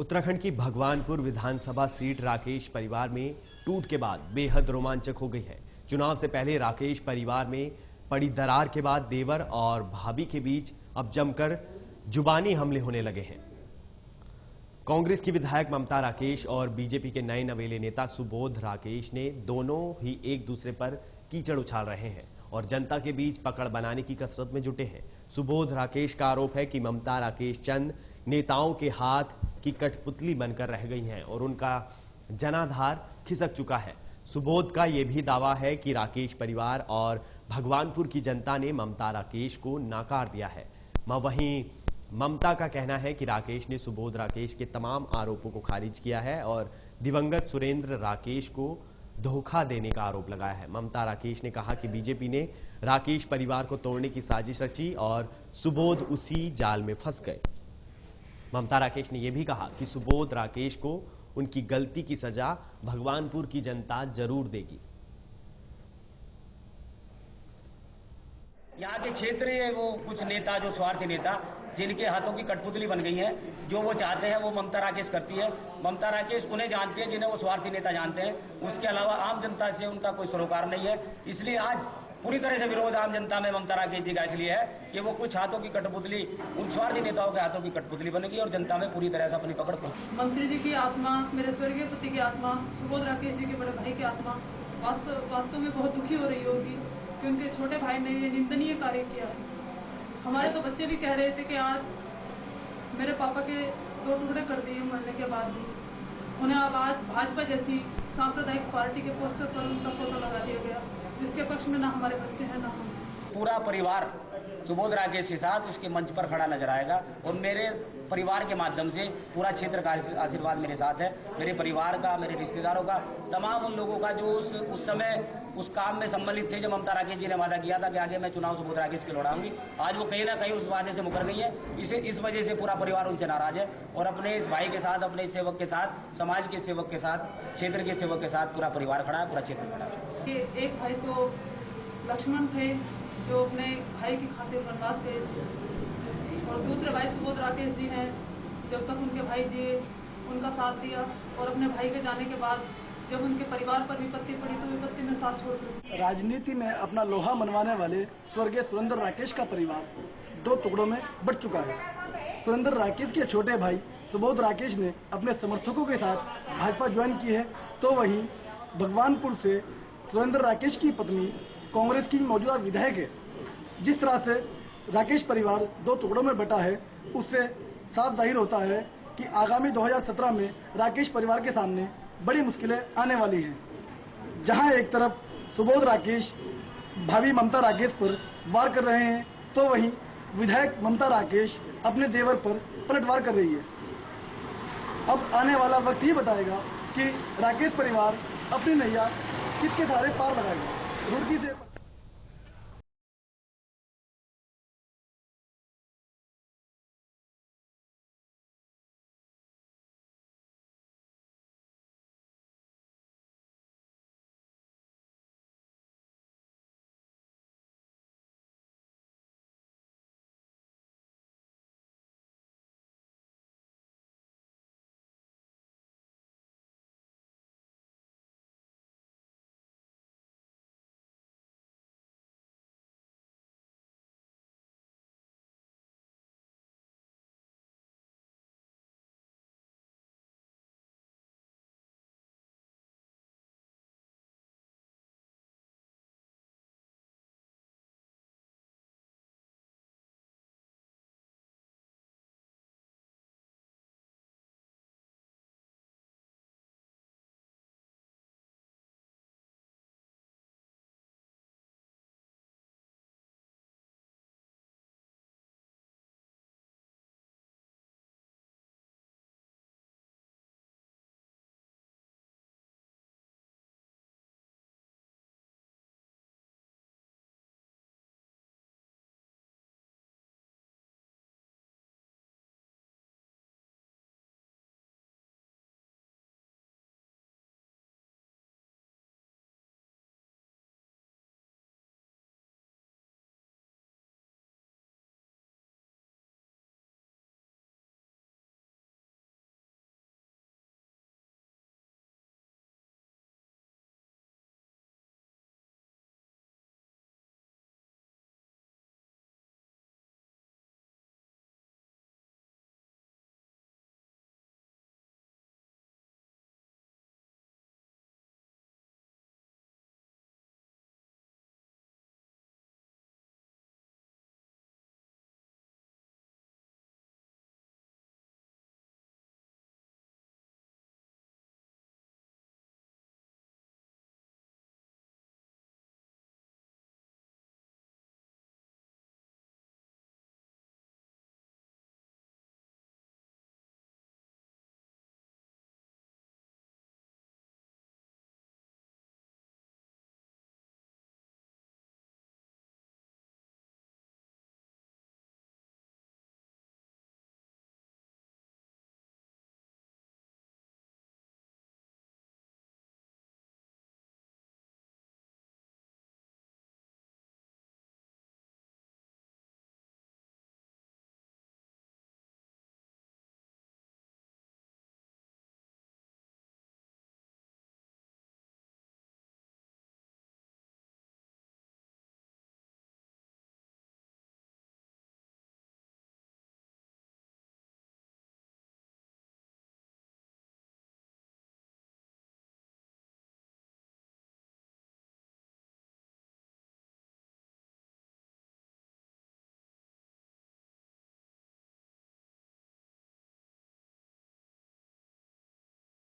उत्तराखंड की भगवानपुर विधानसभा सीट राकेश परिवार में टूट के बाद बेहद रोमांचक हो गई है। चुनाव से पहले राकेश परिवार में पड़ी दरार के बाद देवर और भाभी के बीच अब जमकर जुबानी हमले होने लगे हैं। कांग्रेस की विधायक ममता राकेश और बीजेपी के नए नवेले नेता सुबोध राकेश ने दोनों ही एक दूसरे पर कीचड़ उछाल रहे हैं और जनता के बीच पकड़ बनाने की कसरत में जुटे हैं। सुबोध राकेश का आरोप है कि ममता राकेश चंद नेताओं के हाथ की कठपुतली बनकर रह गई हैं और उनका जनाधार खिसक चुका है। सुबोध का यह भी दावा है कि राकेश परिवार और भगवानपुर की जनता ने ममता राकेश को नाकार दिया है। वहीं ममता का कहना है कि राकेश ने सुबोध राकेश के तमाम आरोपों को खारिज किया है और दिवंगत सुरेंद्र राकेश को धोखा देने का आरोप लगाया है। ममता राकेश ने कहा कि बीजेपी ने राकेश परिवार को तोड़ने की साजिश रची और सुबोध उसी जाल में फंस गए। ममता राकेश ने यह भी कहा कि सुबोध राकेश को उनकी गलती की सजा भगवानपुर की जनता जरूर देगी। यहाँ के क्षेत्रीय वो कुछ नेता, जो स्वार्थी नेता, जिनके हाथों की कठपुतली बन गई है, जो वो चाहते हैं वो ममता राकेश करती है। ममता राकेश उन्हें जानती है जिन्हें वो स्वार्थी नेता जानते हैं। उसके अलावा आम जनता से उनका कोई सरोकार नहीं है। इसलिए आज पूरी तरह से विरोध आम जनता में ममता राकेश जी का इसलिए है कि वो कुछ हाथों की कठपुतली, उन स्वार्थी नेताओं के हाथों की कठपुतली बनेगी और जनता में पूरी तरह से अपनी पकड़ को। मंत्री जी की आत्मा, मेरे स्वर्गीय पति की आत्मा, सुबोध राकेश जी के बड़े भाई की आत्मा वास्तव में बहुत दुखी हो रही होगी कि उनके छोटे भाई ने ये निंदनीय कार्य किया है। हमारे तो बच्चे भी कह रहे थे कि आज मेरे पापा के 2 टुकड़े कर दिए मरने के बाद भी, उन्हें अब आज भाजपा जैसी सांप्रदायिक पार्टी के पोस्टर पर उनका फोटो लगा दिया गया, जिसके पक्ष में ना हमारे बच्चे हैं ना हम। पूरा परिवार सुबोध राकेश के साथ उसके मंच पर खड़ा नजर आएगा और मेरे परिवार के माध्यम से पूरा क्षेत्र का आशीर्वाद मेरे साथ है। मेरे परिवार का, मेरे रिश्तेदारों का, तमाम उन लोगों का जो उस समय उस काम में सम्मिलित थे, जो ममता राकेश जी ने वादा किया था कि आगे मैं चुनाव सुबोध राकेश के लड़ाऊंगी। आज वो कहीं ना कहीं उस वादे से मुकर गई है। इस वजह से पूरा परिवार उनसे नाराज है और अपने इस भाई के साथ, अपने सेवक के साथ, समाज के सेवक के साथ, क्षेत्र के सेवक के साथ पूरा परिवार खड़ा है, पूरा क्षेत्र खड़ा है। एक भाई तो लक्ष्मण थे जो अपने भाई की खातिर वनवास गए थे और दूसरे भाई सुबोध राकेश जी हैं, जब तक उनके भाई जी उनका साथ दिया और अपने भाई के जाने के बाद जब उनके परिवार पर विपत्ति पड़ी तो विपत्ति में साथ छोड़ दिया। राजनीति में अपना लोहा मनवाने वाले स्वर्गीय सुरेंद्र राकेश का परिवार 2 टुकड़ों में बंट चुका है। सुरेंद्र राकेश के छोटे भाई सुबोध राकेश ने अपने समर्थकों के साथ भाजपा ज्वाइन की है, तो वहीं भगवानपुर से सुरेंद्र राकेश की पत्नी कांग्रेस की मौजूदा विधायक है। जिस तरह से राकेश परिवार 2 टुकड़ों में बटा है, उससे साफ जाहिर होता है कि आगामी 2017 में राकेश परिवार के सामने बड़ी मुश्किलें आने वाली हैं। जहां एक तरफ सुबोध राकेश भाभी ममता राकेश पर वार कर रहे हैं, तो वहीं विधायक ममता राकेश अपने देवर पर पलटवार कर रही है। अब आने वाला वक्त ही बताएगा कि राकेश परिवार अपनी नैया किसके सहारे पार लगाएगा। रुड़की से